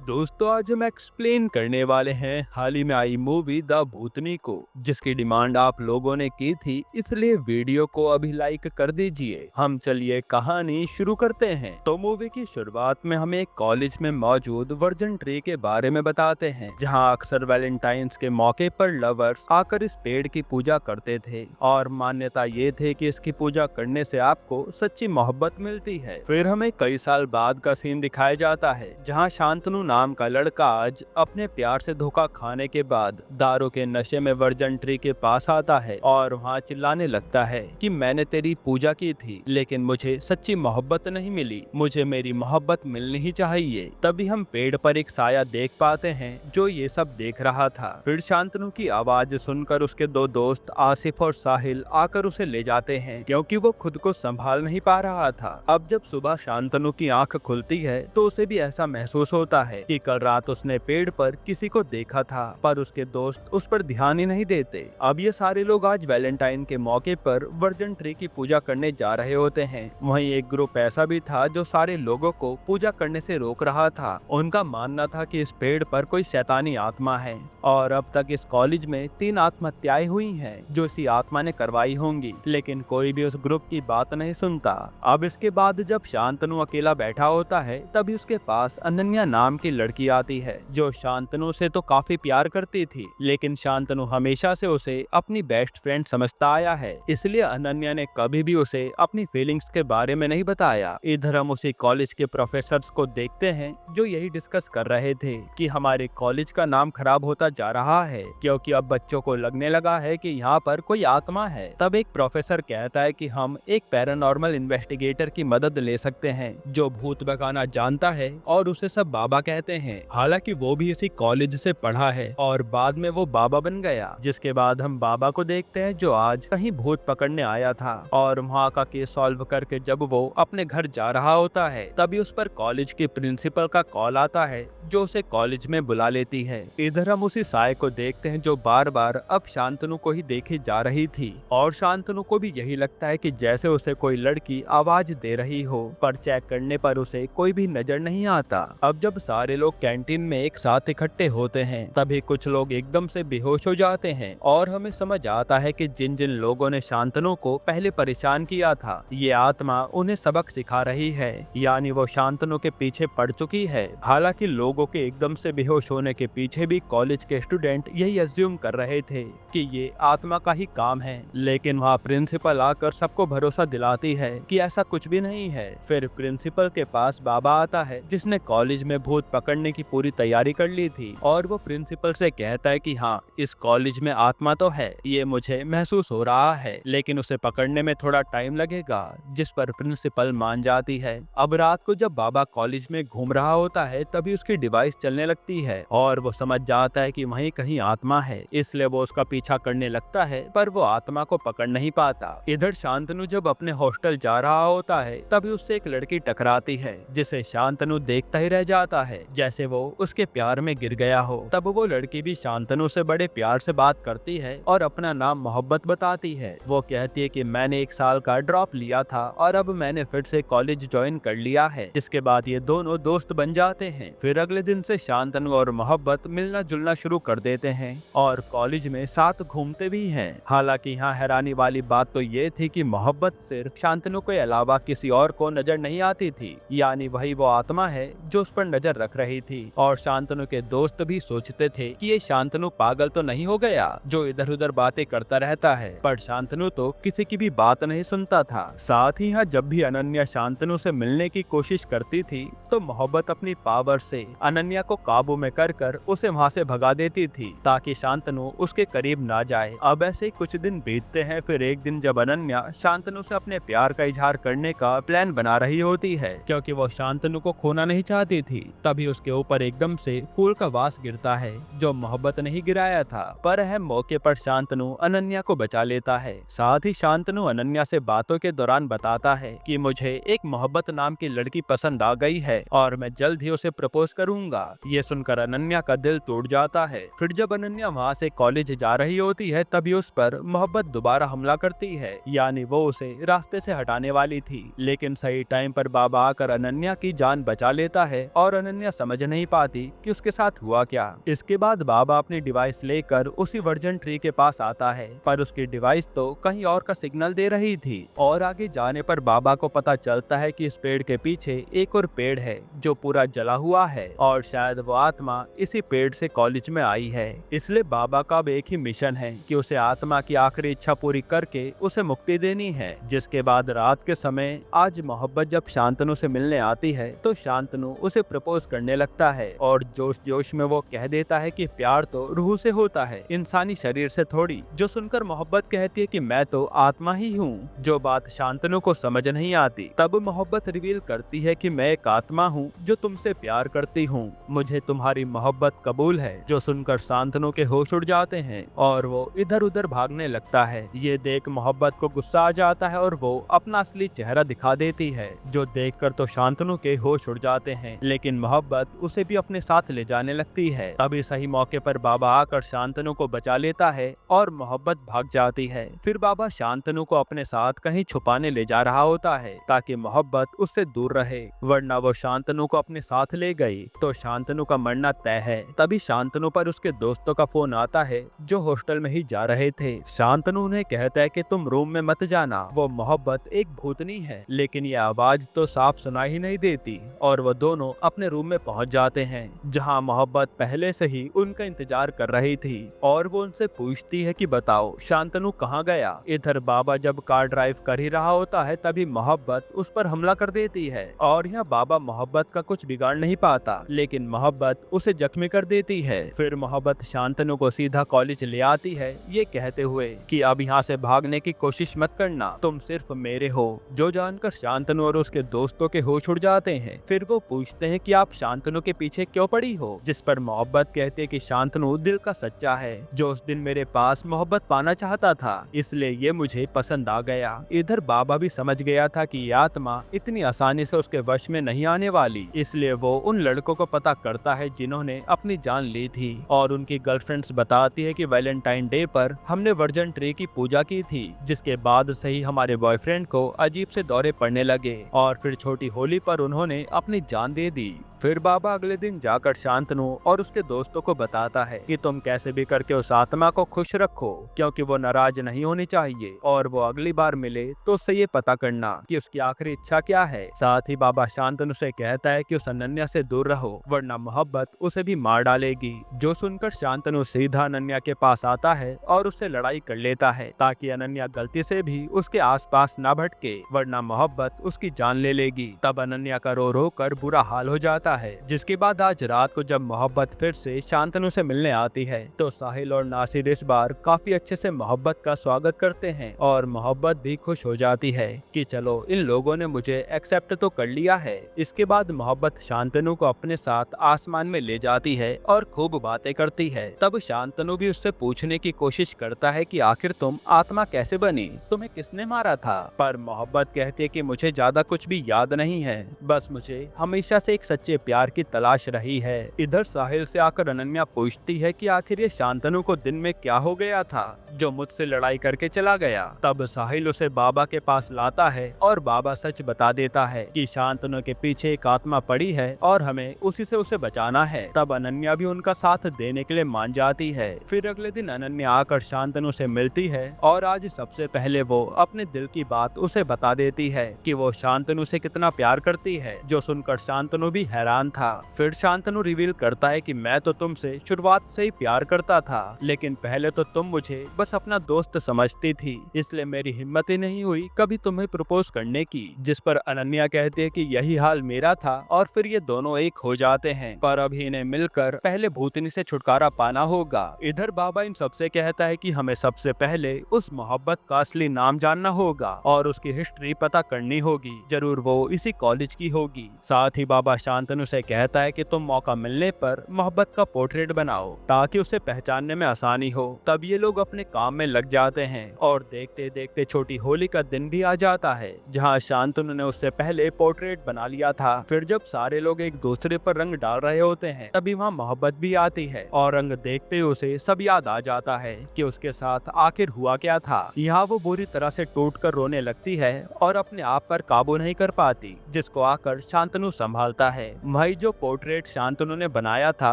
दोस्तों, आज हम एक्सप्लेन करने वाले हैं हाल ही में आई मूवी द भूतनी को, जिसकी डिमांड आप लोगों ने की थी, इसलिए वीडियो को अभी लाइक कर दीजिए। हम चलिए कहानी शुरू करते हैं। तो मूवी की शुरुआत में हमें एक कॉलेज में मौजूद वर्जन ट्री के बारे में बताते हैं, जहां अक्सर वैलेंटाइंस के मौके पर लवर्स आकर इस पेड़ की पूजा करते थे और मान्यता ये थे कि इसकी पूजा करने से आपको सच्ची मोहब्बत मिलती है। फिर हमें कई साल बाद का सीन दिखाया जाता है, जहां शांतनु नाम का लड़का आज अपने प्यार से धोखा खाने के बाद दारू के नशे में वर्जन ट्री के पास आता है और वहाँ चिल्लाने लगता है कि मैंने तेरी पूजा की थी, लेकिन मुझे सच्ची मोहब्बत नहीं मिली, मुझे मेरी मोहब्बत मिलनी ही चाहिए। तभी हम पेड़ पर एक साया देख पाते हैं जो ये सब देख रहा था। फिर शांतनु की आवाज सुनकर उसके दो दोस्त आसिफ और साहिल आकर उसे ले जाते हैं, क्योंकि वो खुद को संभाल नहीं पा रहा था। अब जब सुबह शांतनु की आंख खुलती है तो उसे भी ऐसा महसूस होता है कि कल रात उसने पेड़ पर किसी को देखा था, पर उसके दोस्त उस पर ध्यान ही नहीं देते। अब ये सारे लोग आज वैलेंटाइन के मौके पर वर्जन ट्री की पूजा करने जा रहे होते हैं। वहीं एक ग्रुप ऐसा भी था जो सारे लोगों को पूजा करने से रोक रहा था। उनका मानना था कि इस पेड़ पर कोई शैतानी आत्मा है और अब तक इस कॉलेज में 3 आत्महत्याएं हुई हैं जो इसी आत्मा ने करवाई होंगी, लेकिन कोई भी उस ग्रुप की बात नहीं सुनता। अब इसके बाद जब शांतनु अकेला बैठा होता है, तभी उसके पास अनन्या नाम की लड़की आती है, जो शांतनु से तो काफी प्यार करती थी, लेकिन शांतनु हमेशा से उसे अपनी बेस्ट फ्रेंड समझता आया है, इसलिए अनन्या ने कभी भी उसे अपनी फीलिंग्स के बारे में नहीं बताया। इधर हम उसी कॉलेज के प्रोफेसर्स को देखते हैं जो यही डिस्कस कर रहे थे कि हमारे कॉलेज का नाम खराब होता जा रहा है, क्योंकि अब बच्चों को लगने लगा है कि यहाँ पर कोई आत्मा है। तब एक प्रोफेसर कहता है कि हम एक पैरानॉर्मल इन्वेस्टिगेटर की मदद ले सकते हैं जो भूत भगाना जानता है, और उसे सब बाबा कहते हैं। हालांकि वो भी इसी कॉलेज से पढ़ा है और बाद में वो बाबा बन गया। जिसके बाद हम बाबा को देखते हैं जो आज कहीं भूत पकड़ने आया था, और वहाँ का केस सॉल्व करके जब वो अपने घर जा रहा होता है, तभी उस पर कॉलेज के प्रिंसिपल का कॉल आता है जो उसे कॉलेज में बुला लेती है। इधर हम उसी साय को देखते हैं जो बार बार अब शांतनु को ही देखी जा रही थी, और शांतनु को भी यही लगता है कि जैसे उसे कोई लड़की आवाज दे रही हो, पर चेक करने पर उसे कोई भी नजर नहीं आता। अब जब सारे लोग कैंटीन में एक साथ इकट्ठे होते हैं, तभी कुछ लोग एकदम से बेहोश हो जाते हैं और हमें समझ आता है कि जिन जिन लोगों ने शांतनु को पहले परेशान किया था, ये आत्मा उन्हें सबक सिखा रही है, यानी वो शांतनु के पीछे पड़ चुकी है। हालांकि लोगों के एकदम से बेहोश होने के पीछे भी कॉलेज के स्टूडेंट यही अज्यूम कर रहे थे कि ये आत्मा का ही काम है, लेकिन वहाँ प्रिंसिपल आकर सबको भरोसा दिलाती है कि ऐसा कुछ भी नहीं है। फिर प्रिंसिपल के पास बाबा आता है जिसने कॉलेज में भूत पकड़ने की पूरी तैयारी कर ली थी, और वो प्रिंसिपल से कहता है कि हाँ, इस कॉलेज में आत्मा तो है, ये मुझे महसूस हो रहा है, लेकिन उसे पकड़ने में थोड़ा टाइम लगेगा, जिस पर प्रिंसिपल मान जाती है। अब रात को जब बाबा कॉलेज में घूम रहा होता है, तभी उसकी डिवाइस चलने लगती है और वो समझ जाता है कि वहीं कहीं आत्मा है, इसलिए वो उसका पीछा करने लगता है, पर वो आत्मा को पकड़ नहीं पाता। इधर शांतनु जब अपने हॉस्टल जा रहा होता है, तभी उससे एक लड़की टकराती है जिसे शांतनु देखता ही रह जाता है, जैसे वो उसके प्यार में गिर गया हो। तब वो लड़की भी शांतनु से बड़े प्यार से बात करती है और अपना नाम मोहब्बत बताती है। वो कहती है कि मैंने 1 साल का ड्रॉप लिया था और अब मैंने फिर से कॉलेज ज्वाइन कर लिया है। जिसके बाद ये दोनों दोस्त बन जाते हैं। फिर अगले दिन से शांतनु और मोहब्बत मिलना जुलना शुरू कर देते हैं और कॉलेज में साथ घूमते भी हैं। हालांकि यहाँ हैरानी वाली बात तो ये थी कि मोहब्बत सिर्फ शांतनु के अलावा किसी और को नजर नहीं आती थी, यानी वही वो आत्मा है जो उस पर नजर रख रही थी। और शांतनु के दोस्त भी सोचते थे कि ये शांतनु पागल तो नहीं हो गया जो इधर उधर बातें करता रहता है, पर शांतनु तो किसी की भी बात नहीं सुनता था। साथ ही यहाँ जब भी अनन्या शांतनु से मिलने की कोशिश करती थी, तो मोहब्बत अपनी पावर से अनन्या को काबू में कर उसे वहाँ से भगा देती थी ताकि शांतनु उसके करीब ना जाए। अब ऐसे ही कुछ दिन बीतते हैं। फिर एक दिन जब अनन्या शांतनु से अपने प्यार का इजहार करने का प्लान बना रही होती है, क्योंकि वो शांतनु को खोना नहीं चाहती थी, तभी उसके ऊपर एकदम से फूल का वास गिरता है जो मोहब्बत ने ही गिराया था। पर अहम मौके पर शांतनु अनन्या को बचा लेता है। साथ ही शांतनु अनन्या से बातों के दौरान बताता है कि मुझे एक मोहब्बत नाम की लड़की पसंद आ गई है और मैं जल्द ही उसे प्रपोज करूंगा। ये सुनकर अनन्या का दिल टूट जाता है। फिर जब अनन्या वहाँ से कॉलेज जा रही होती है, तभी उस पर मोहब्बत दोबारा हमला करती है, यानी वो उसे रास्ते से हटाने वाली थी, लेकिन सही टाइम पर बाबा आकर अनन्या की जान बचा लेता है और अनन्या समझ नहीं पाती कि उसके साथ हुआ क्या। इसके बाद बाबा अपनी डिवाइस लेकर उसी वर्जन ट्री के पास आता है, पर उसकी डिवाइस तो कहीं और का सिग्नल दे रही थी। और आगे जाने पर बाबा को पता चलता है कि इस पेड़ के पीछे एक और पेड़ है जो पूरा जला हुआ है, और शायद वो आत्मा इसी पेड़ से कॉलेज में आई है। इसलिए बाबा का अब एक ही मिशन है कि उसे आत्मा की आखिरी इच्छा पूरी करके उसे मुक्ति देनी है। जिसके बाद रात के समय आज मोहब्बत जब शांतनु से मिलने आती है तो शांतनु उसे प्रपोज करने लगता है, और जोश जोश में वो कह देता है कि प्यार तो रूह से होता है, इंसानी शरीर से थोड़ी। जो सुनकर मोहब्बत कहती है कि मैं तो आत्मा ही हूँ, जो बात शांतनु को समझ नहीं आती। तब मोहब्बत रिवील करती है कि मैं एक आत्मा हूँ जो तुमसे प्यार करती हूँ, मुझे तुम्हारी मोहब्बत कबूल है। जो सुनकर शांतनु के होश उड़ जाते हैं और वो इधर उधर भागने लगता है। ये देख मोहब्बत को गुस्सा आ जाता है और वो अपना असली चेहरा दिखा देती है, जो देखकर तो शांतनु के होश उड़ जाते हैं, लेकिन मोहब्बत उसे भी अपने साथ ले जाने लगती है। तभी सही मौके पर बाबा आकर शांतनु को बचा लेता है और मोहब्बत भाग जाती है। फिर बाबा शांतनु को अपने साथ कहीं छुपाने ले जा रहा होता है ताकि मोहब्बत उससे दूर रहे, वरना वो शांतनु को अपने साथ ले गई तो शांतनु का मरना तय है। तभी शांतनु पर उसके दोस्तों का फोन आता है जो हॉस्टल में ही जा रहे थे। शांतनु उन्हें कहता है कि तुम रूम में मत जाना, वो मोहब्बत एक भूतनी है। लेकिन ये आवाज तो साफ सुनाई ही नहीं देती और वो दोनों अपने रूम में पहुंच जाते हैं, जहां मोहब्बत पहले से ही उनका इंतजार कर रही थी और वो उनसे पूछती है कि बताओ शांतनु कहाँ गया। इधर बाबा जब कार ड्राइव कर ही रहा होता है तभी मोहब्बत उस पर हमला कर देती है, और यहाँ बाबा मोहब्बत का कुछ बिगाड़ नहीं पाता, लेकिन मोहब्बत उसे जख्मी कर देती है। फिर मोहब्बत शांतनु को सीधा कॉलेज ले आती है, ये कहते हुए कि अब यहाँ से भागने की कोशिश मत करना, तुम सिर्फ मेरे हो। जो जानकर शांतनु और उसके दोस्तों के होश उड़ जाते हैं। फिर वो पूछते हैं कि आप शांतनु के पीछे क्यों पड़ी हो, जिस पर मोहब्बत कहती है कि शांतनु दिल का सच्चा है, जो उस दिन मेरे पास मोहब्बत पाना चाहता था, इसलिए ये मुझे पसंद आ गया। इधर बाबा भी समझ गया था कि ये आत्मा इतनी आसानी से उसके वश में नहीं आने वाली, इसलिए वो उन लड़कों को पता करता है जिन्होंने अपनी जान ली थी, और उनकी गर्लफ्रेंड्स बताती है कि वैलेंटाइन डे पर हमने वर्जन ट्री की पूजा की थी, जिसके बाद से ही हमारे बॉयफ्रेंड को अजीब से दौरे पड़ने लगे, और फिर छोटी होली पर उन्होंने अपनी जान दे दी। फिर बाबा अगले दिन जाकर शांतनु और उसके दोस्तों को बताता है कि तुम कैसे भी करके उस आत्मा को खुश रखो, क्योंकि वो नाराज नहीं होनी चाहिए, और वो अगली बार मिले तो उससे ये पता करना कि उसकी आखिरी इच्छा क्या है। साथ ही बाबा शांतनु से कहता है कि उस अनन्या से दूर रहो, वरना मोहब्बत उसे भी मार डालेगी। जो सुनकर शांतनु सीधा अनन्या के पास आता है और उससे लड़ाई कर लेता है, ताकि अनन्या गलती से भी उसके आसपास ना भटके, वरना मोहब्बत उसकी जान ले लेगी। तब अनन्या का रो रो कर बुरा हाल हो जाता है। जिसके बाद आज रात को जब मोहब्बत फिर से शांतनु से मिलने आती है तो साहिल और नासिर इस बार काफी अच्छे से मोहब्बत का स्वागत करते हैं, और मोहब्बत भी खुश हो जाती है कि चलो इन लोगों ने मुझे एक्सेप्ट तो कर लिया है। इसके बाद मोहब्बत शांतनु को अपने साथ आसमान में ले जाती है और खूब बातें करती है। तब शांतनु भी उससे पूछने की कोशिश करता है कि आखिर तुम आत्मा कैसे बनी, तुम्हें किसने मारा था। पर मोहब्बत कहती है कि मुझे ज्यादा कुछ भी याद नहीं है, बस मुझे हमेशा से एक सच्चे प्यार की तलाश रही है। इधर साहिल से आकर अनन्या पूछती है कि आखिर ये शांतनु को दिन में क्या हो गया था जो मुझसे लड़ाई करके चला गया। तब साहिल उसे बाबा के पास लाता है और बाबा सच बता देता है कि शांतनु के पीछे एक आत्मा पड़ी है और हमें उसी से उसे बचाना है। तब अनन्या भी उनका साथ देने के लिए मान जाती है। फिर अगले दिन अनन्या आकर शांतनु से मिलती है और आज सबसे पहले वो अपने दिल की बात उसे बता देती है कि वो शांतनु से कितना प्यार करती है, जो सुनकर शांतनु भी हैरान था। फिर शांतनु रिवील करता है कि मैं तो तुमसे शुरुआत से ही प्यार करता था, लेकिन पहले तो तुम मुझे बस अपना दोस्त समझती थी, इसलिए मेरी हिम्मत ही नहीं हुई कभी तुम्हें प्रपोज करने की। जिस पर अनन्या कहती है कि यही हाल मेरा था, और फिर ये दोनों एक हो जाते हैं, पर अभी इन्हें मिलकर पहले भूतनी से छुटकारा पाना होगा। इधर बाबा इन सबसे कहता है कि हमें सबसे पहले उस मोहब्बत का असली नाम जानना होगा और उसकी हिस्ट्री पता करनी होगी, जरूर वो इसी कॉलेज की होगी। साथ ही बाबा शांतनु से कहता है कि तुम मौका मिलने पर मोहब्बत का पोर्ट्रेट बनाओ ताकि उसे पहचानने में आसानी हो। तब ये लोग अपने काम में लग जाते हैं और देखते देखते छोटी होली का दिन भी आ जाता है, जहाँ शांतनु ने उससे पहले पोर्ट्रेट बना लिया था। फिर जब सारे लोग एक दूसरे पर रंग डाल रहे होते हैं तभी वहाँ मोहब्बत भी आती है, और रंग देखते ही उसे सब याद आ जाता है कि उसके साथ आखिर हुआ क्या था। यहाँ वो बुरी तरह से टूटकर रोने लगती है और अपने आप पर काबू नहीं कर पाती, जिसको आकर शांतनु संभालता है। वही जो पोर्ट्रेट शांतनु ने बनाया था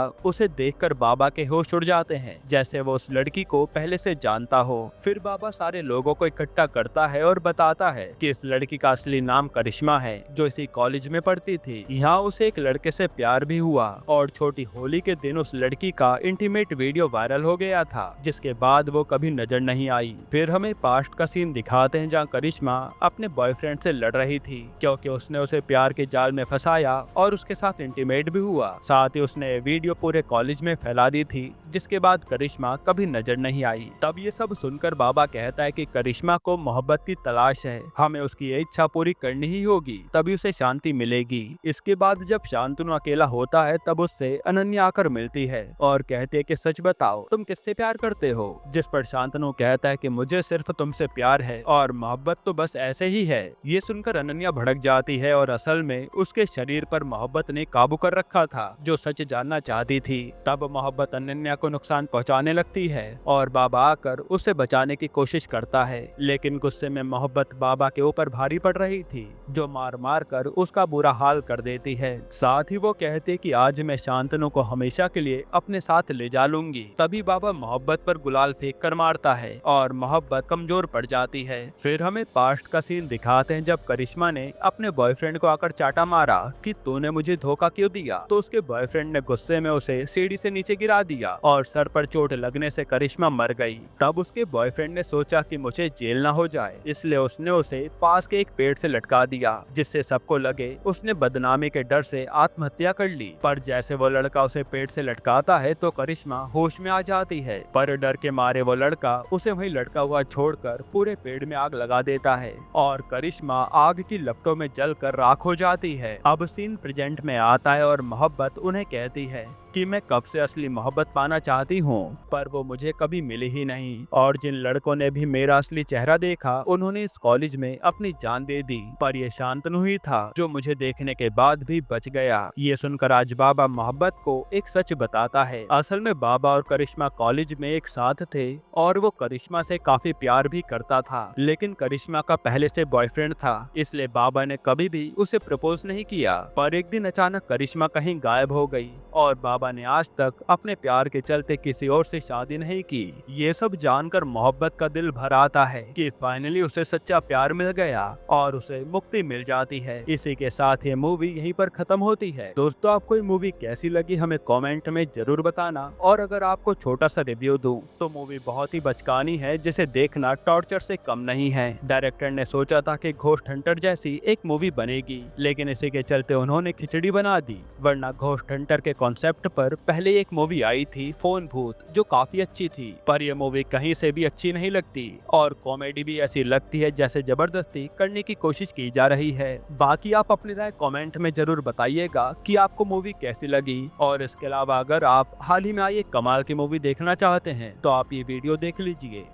उसे देखकर बाबा के होश उड़ जाते हैं, जैसे वो उस लड़की को पहले से जानता हो। फिर बाबा सारे लोगों को इकट्ठा करता है और बताता है कि इस लड़की का असली नाम करिश्मा है, जो इसी कॉलेज में पढ़ती थी। यहाँ उसे एक लड़के से प्यार भी हुआ और छोटी होली के दिन उस लड़की का इंटीमेट वीडियो वायरल हो गया था, जिसके बाद वो कभी नजर नहीं आई। फिर हमें पास्ट का सीन दिखाते हैं जहाँ करिश्मा अपने बॉयफ्रेंड से लड़ रही थी, क्योंकि उसने उसे प्यार के जाल में फंसाया और उसके साथ इंटीमेट भी हुआ। साथ ही उसने वीडियो पूरे कॉलेज में फैला दी थी, जिसके बाद करिश्मा कभी नजर नहीं आई। तब ये सब सुनकर बाबा कहता है कि करिश्मा को मोहब्बत की तलाश है, हमें उसकी ये इच्छा पूरी करनी ही होगी, तभी उसे शांति मिलेगी। इसके बाद जब शांतनु अकेला होता है तब उससे अनन्या आकर मिलती है और कहती है कि सच बताओ तुम किससे प्यार करते हो, जिस पर शांतनु कहता है कि मुझे सिर्फ तुमसे प्यार है और मोहब्बत तो बस ऐसे ही है। ये सुनकर अनन्या भड़क जाती है और असल में उसके शरीर पर मोहब्बत ने काबू कर रखा था, जो सच जानना चाहती थी। तब मोहब्बत अनन्या को नुकसान पहुंचाने लगती है और बाबा आकर उसे बचाने की कोशिश करता है, लेकिन गुस्से में मोहब्बत बाबा के ऊपर भारी पड़ रही थी, जो मार मार कर उसका बुरा हाल कर देती है। साथ ही वो कहते कि आज मैं शांतनु को हमेशा के लिए अपने साथ ले जा लूंगी। तभी बाबा मोहब्बत पर गुलाल फेंक कर मारता है और मोहब्बत कमजोर पड़ जाती है। फिर हमें पास्ट का सीन दिखाते हैं जब करिश्मा ने अपने बॉयफ्रेंड को आकर चाटा मारा कि तूने मुझे धोखा क्यों दिया, तो उसके बॉयफ्रेंड ने गुस्से में उसे सीढ़ी से नीचे गिरा दिया और सर पर चोट लगने से करिश्मा मर गई। तब उसके बॉयफ्रेंड ने सोचा कि मुझे जेल ना हो जाए, इसलिए उसने उसे पास के एक पेड़ से लटका दिया, जिससे सबको लगे उसने बदनामी के डर से आत्महत्या कर ली। पर जैसे वो लड़का उसे पेड़ से लटकाता है तो करिश्मा होश में आ जाती है, पर डर के मारे वो लड़का उसे वहीं लटका हुआ छोड़कर पूरे पेड़ में आग लगा देता है और करिश्मा आग की लपटों में जलकर राख हो जाती है। अब सीन प्रेजेंट में आता है और मोहब्बत उन्हें कहती है कि मैं कब से असली मोहब्बत पाना चाहती हूँ, पर वो मुझे कभी मिली ही नहीं, और जिन लड़कों ने भी मेरा असली चेहरा देखा उन्होंने इस कॉलेज में अपनी जान दे दी, पर ये शांतनु ही था जो मुझे देखने के बाद भी बच गया। ये सुनकर आज बाबा मोहब्बत को एक सच बताता है। असल में बाबा और करिश्मा कॉलेज में एक साथ थे और वो करिश्मा से काफी प्यार भी करता था, लेकिन करिश्मा का पहले से बॉयफ्रेंड था, इसलिए बाबा ने कभी भी उसे प्रपोज नहीं किया। पर एक दिन अचानक करिश्मा कहीं गायब हो गई और बाबा ने आज तक अपने प्यार के चलते किसी और से शादी नहीं की। ये सब जानकर मोहब्बत का दिल भर आता है कि फाइनली उसे सच्चा प्यार मिल गया और उसे मुक्ति मिल जाती है। इसी के साथ ये मूवी यहीं पर खत्म होती है। दोस्तों, आपको ये मूवी कैसी लगी हमें कमेंट में जरूर बताना, और अगर आपको छोटा सा रिव्यू दूं तो मूवी बहुत ही बचकानी है, जिसे देखना टॉर्चर से कम नहीं है। डायरेक्टर ने सोचा था कि घोस्ट हंटर जैसी एक मूवी बनेगी, लेकिन इसी के चलते उन्होंने खिचड़ी बना दी, वरना घोस्ट हंटर के कॉन्सेप्ट पर पहले एक मूवी आई थी फोन भूत, जो काफी अच्छी थी, पर यह मूवी कहीं से भी अच्छी नहीं लगती और कॉमेडी भी ऐसी लगती है जैसे जबरदस्ती करने की कोशिश की जा रही है। बाकी आप अपनी राय कमेंट में जरूर बताइएगा कि आपको मूवी कैसी लगी, और इसके अलावा अगर आप हाल ही में आई एक कमाल की मूवी देखना चाहते हैं तो आप ये वीडियो देख लीजिए।